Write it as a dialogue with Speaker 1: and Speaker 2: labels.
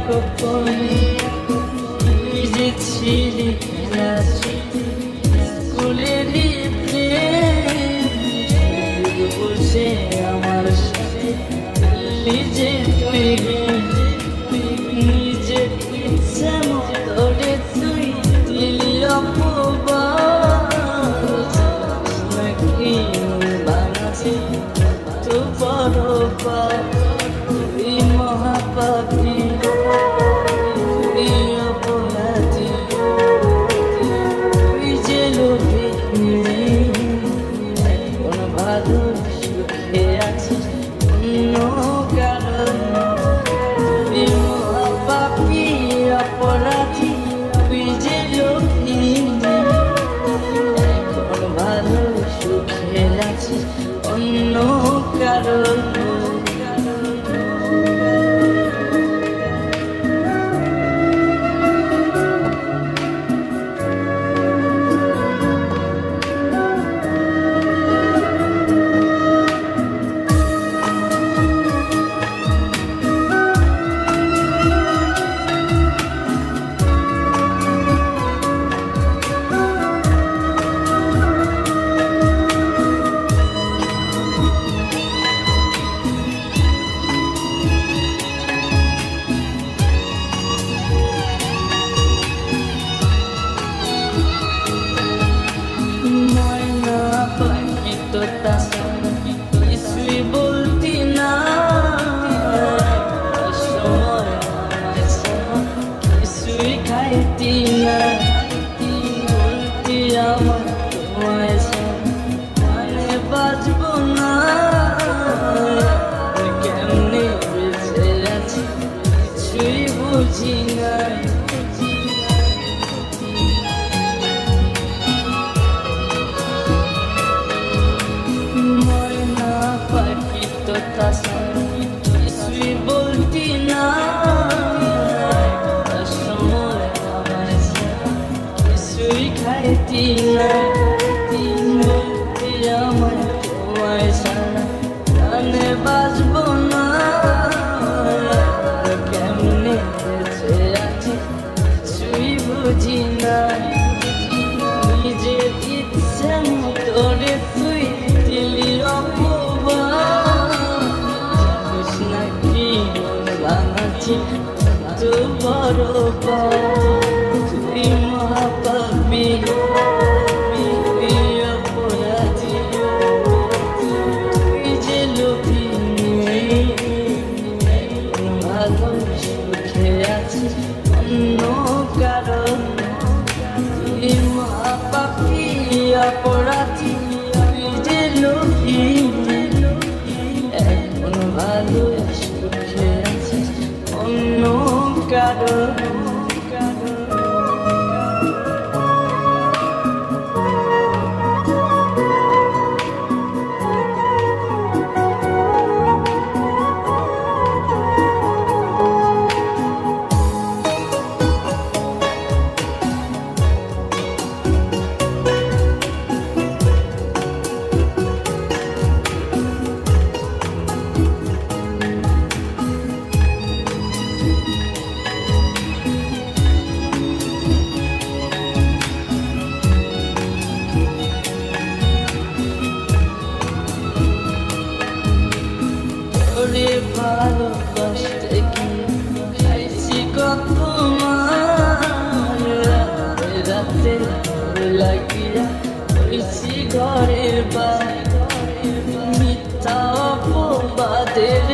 Speaker 1: গোপনে ভিজেছিলি খেলা স্কুলেরই প্রেম বসে আমার সাথে নিজে তুই নিজে ইচ্ছা মতরে তুই দিলি অপবাদ নাকি বানাছি তো বড় পাপ তুই মহাপাপী তুই অপরাধী তুই যে লোভী কোন ভালো সুখে আছিস অন্য কারণ তুই মহাপাপী অপরাধী তুই যে লোভী কোন ভালো সুখে আছিস অন্য কারণ কিছুই বলতি না কিছুই খাইতি না বলতি আমার তোমায় মানে বাঁচব না কেমনে বেঁচে আছি কিছুই বুঝি না কিছুই বলতি না সময় আমার কিছুই খাইতি না বলতি আমার তোমায় ছাড়া জানে বাঁচব না কেমনে বেঁচে আছি কিছুই বুঝি না নিজের ইচ্ছা মতরে তুই দিলি তো বড় তুই মহাপাপী তুই অপরাধী তুই যে লোভী ভালো সুখে আছিস অন্য কারণ তুই মহাপাপী অপরাধী তুই যে লোভী এখন ভালো সুখে আছিস অন্য কারণ ভালোবাসতে কি খাইছি কত মার রাতে লাগিয়া হইছি ঘরের বাইরে মিথ্যা অপবাদের